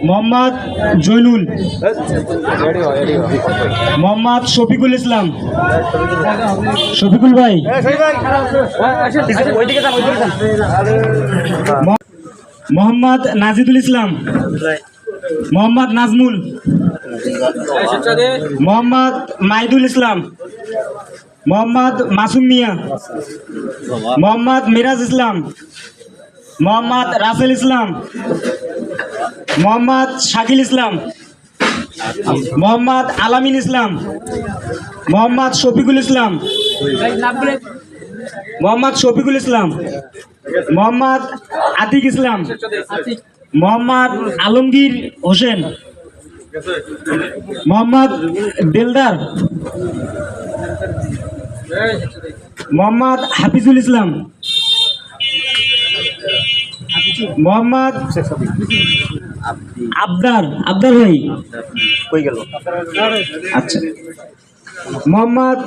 মোহাম্মদ জৈনুল, মোহাম্মদ শফিকুল ইসলাম, শফিকুল ভাই, মোহাম্মদ নাজিদুল ইসলাম, মোহাম্মদ নাজমুল, মোহাম্মদ মাইদুল ইসলাম, মোহাম্মদ মাসুম মিয়া, মোহাম্মদ মিরাজ ইসলাম, মোহাম্মদ রাসেল ইসলাম, মোহাম্মদ শাকিল ইসলাম, মোহাম্মদ আলামিন ইসলাম, মোহাম্মদ শফিকুল ইসলাম, মোহাম্মদ শফিকুল ইসলাম, মোহাম্মদ আতিক ইসলাম, মোহাম্মদ আলমগীর হোসেন, মোহাম্মদ দিলদার, মোহাম্মদ হাফিজুল ইসলাম, মোহাম্মদ আবদার ভাই কই গেল? আচ্ছা, মোহাম্মদ